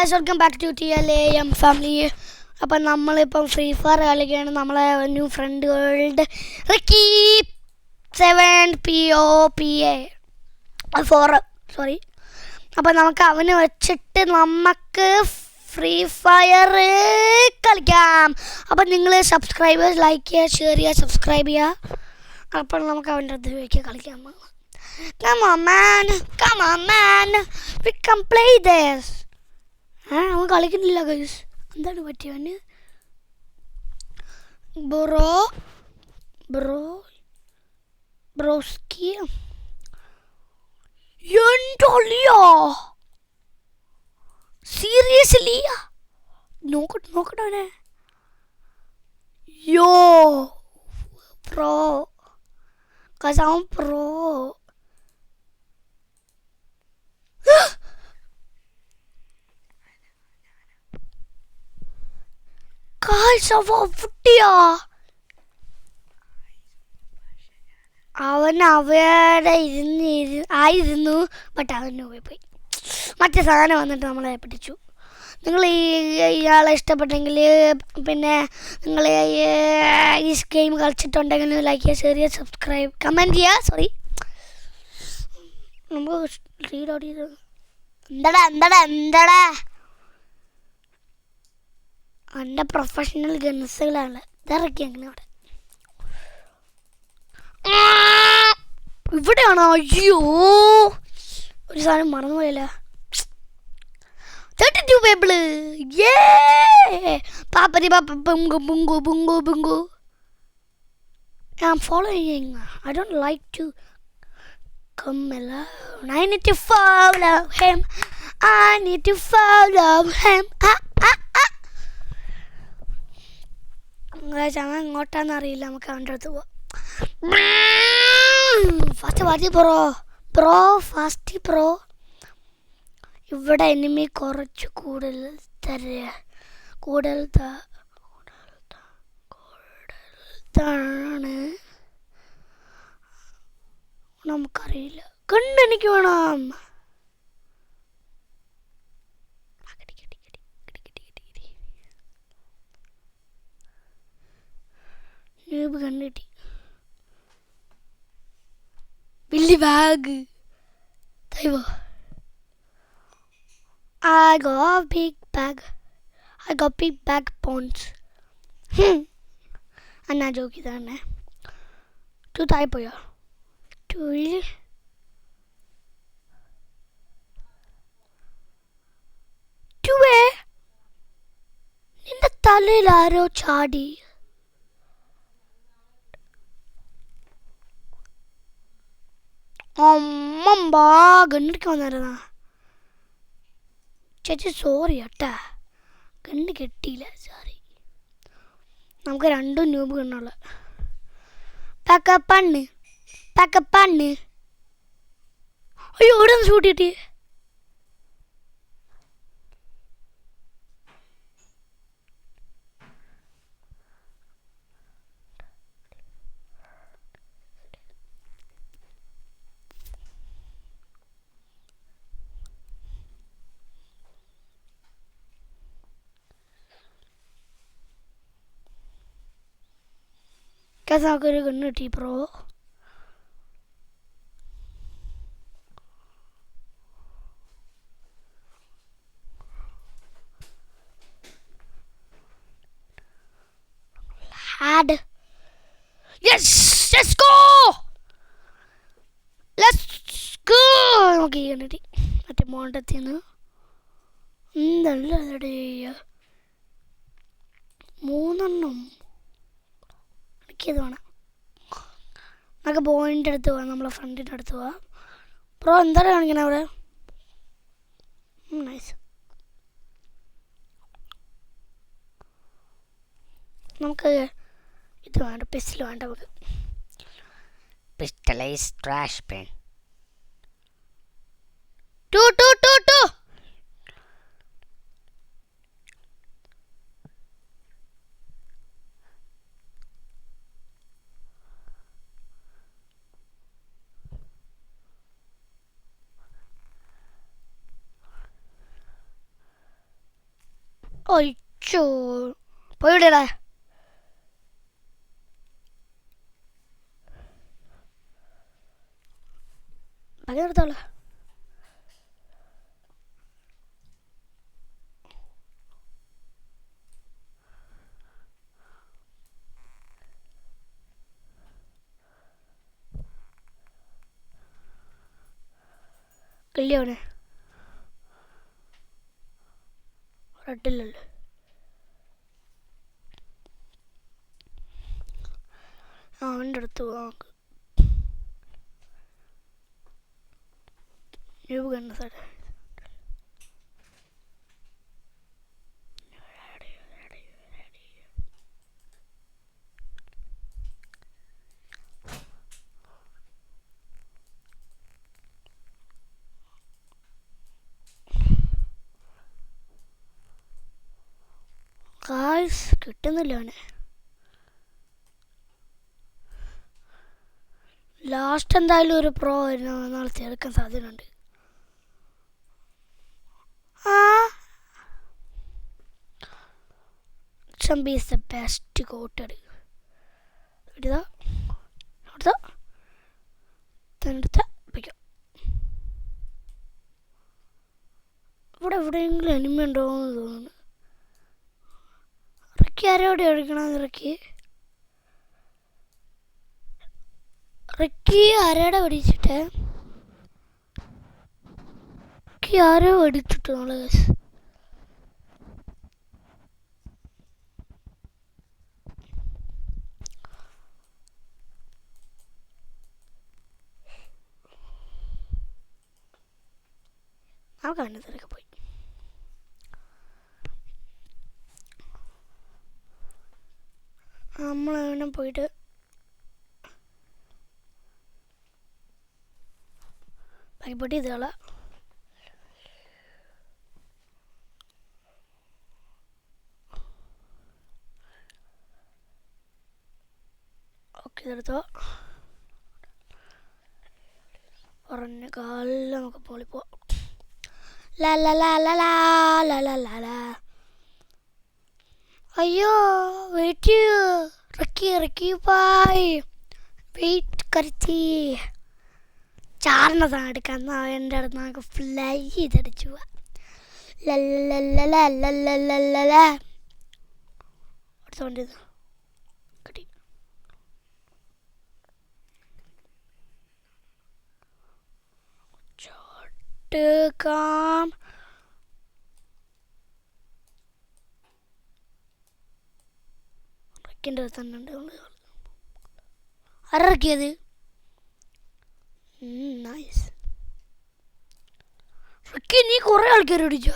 Guys welcome back to TLAM family. അപ്പം നമ്മളിപ്പം free fire കളിക്കുകയാണ്. നമ്മളെ new friend world Ricky 7POPA 4 sorry. അപ്പം നമുക്ക് അവന് വെച്ചിട്ട് നമുക്ക് ഫ്രീ ഫയർ കളിക്കാം. അപ്പം നിങ്ങൾ സബ്സ്ക്രൈബേഴ്സ് ലൈക്ക് ചെയ്യുക, ഷെയർ ചെയ്യുക, സബ്സ്ക്രൈബ് ചെയ്യുക. അപ്പോൾ നമുക്ക് അവൻ്റെ അടുത്ത് കളിക്കാം. Come on man, we can play this. അവൻ കളിക്കുന്നില്ല ഗൈസ്. എന്താണ് പറ്റിയവന്? ബ്രോസ്കി എന്തോളിയോ സീരിയസ്ലി നോക്കട്ടെ യോ പ്രോ ഗൈസ്, അവൻ പ്രോ. അവൻ അവിടെ ആയിരുന്നു, ബട്ട് അവൻ പോയി. മറ്റേ സാധനം വന്നിട്ട് നമ്മളെ പിടിച്ചു. നിങ്ങൾ ഇയാളെ ഇഷ്ടപ്പെട്ടെങ്കിൽ പിന്നെ നിങ്ങൾ ഈ ഗെയിം കളിച്ചിട്ടുണ്ടെങ്കിൽ ലൈക്ക് ചെയ്യുക, ഷെയർ ചെയ്യുക, സബ്സ്ക്രൈബ്, കമൻറ്റ് ചെയ്യുക. സോറി, നമുക്ക് റീഡ് ഔട്ട് ചെയ്ത് എന്താടാ എൻ്റെ പ്രൊഫഷണൽ ഗൺസുകളാണ് ഇറക്കി. അങ്ങനെ ഇവിടെയാണോ? അയ്യോ, ഒരു സാധനം മറന്നുപോയല്ലേ. 32 പേപ്പിള്. പാപ്പരി പാപ്പ ബുങ്കു. I'm following. I don't like to come alone. I need to follow him. അവൻ എങ്ങോട്ടാന്നറിയില്ല. നമുക്ക് അവൻ്റെ അടുത്ത് പോവാം. Fast bro. ഇവിടെ എനിമി കുറച്ച് കൂടുതലാണ്. നമുക്കറിയില്ല. കണ്ടെനിക്ക് വേണം. കണ്ടിട്ടി വലിയ bag. I got big bag pounds. Anna jockey തന്നെ. ടു താഴെ പോയോ? നിന്റെ തലയിൽ ആരോ ചാടി. അമ്മമ്പാ ഗണ്ണിക്ക് വന്നിരുന്നാ ചേച്ചി. സോറി കേട്ടാ, ഗണ്ണ് കെട്ടിയില്ല. സോറി. നമുക്ക് രണ്ടും ന്യൂബ് ഗണ്ണുള്ള. പാക്കപ്പണ്ണ്. അയ്യോ, ഇവിടെ ഒന്ന് ഷൂട്ട് കിട്ടി. നമുക്കൊരു ഗണ്ണ് കിട്ടി ബ്രോ. നമുക്ക് ഈ ഗണ്ണ് കിട്ടി. മറ്റേ മോണ്ടത്തിന്ന് എന്തല്ലേ 3 എനിക്കത് വേണം. നമുക്ക് ബോയിൻ്റെ അടുത്ത് പോവാം, നമ്മളെ ഫ്രണ്ടിൻ്റെ അടുത്ത് പോവാം. ബ്രോ എന്താണ് കാണിക്കണേ അവിടെ? നൈസ്. നമുക്ക് ഇത് വേണ്ട, പിസ്റ്റൽ വേണ്ട. നമുക്ക് പിസ്റ്റലൈസ് ട്രാഷ് പെൻ. ടു ഒയ്ച്ചോ പോയിടേ ബാക്കി എടുത്തോളൂ. കിള്ളിയോനെ റെഡില്ലല്ലോ. അവൻ്റെ അടുത്ത് പോകാം. കണ്ട സാറേ കായ്സ് കിട്ടുന്നില്ല അവനെ. ലാസ്റ്റ് എന്തായാലും ഒരു പ്രോ നാളെ ചേർക്കാൻ സാധ്യതയുണ്ട്. Chumby is the best goated. ഇടുക അടുത്ത തന്നെടുത്ത വയ്ക്കാം. ഇവിടെ എവിടെയെങ്കിലും എനിമി ഉണ്ടോ എന്ന് തോന്നുന്നു. ഇറക്കി ആരോടെ എടുക്കണം? ഇറക്കി ആരോടെ പഠിച്ചിട്ട് ആരോ അടിച്ചിട്ട് നമ്മള് ആ കാണുന്നതിലൊക്കെ പോയി. നമ്മളവിടെ പോയിട്ട് പൈപ്പൊട്ടി ഇതുകള ഓക്കെ ഇതെടുത്തോ. പറഞ്ഞ കാലിൽ നമുക്ക് പോളിപ്പോ അയ്യോ വെയിറ്റ് ചെയ്യൂ. റക്കി പായ് വെയിറ്റ് കരുത്തി ചാറിന സാധനം എടുക്കാൻ എൻ്റെ അടുത്ത് നമുക്ക് ഫ്ലൈ ചെയ്തടിച്ചു പോവാ. അടുത്തോണ്ട് കിട്ടി. ചോട്ടുകാം റക്കിൻ്റെ അടുത്ത് തന്നെ ഉണ്ട്. ആരക്കിയത്? നൈസ്. റക്കി നീ കുറേ ആൾക്കാർ അടിച്ചോ?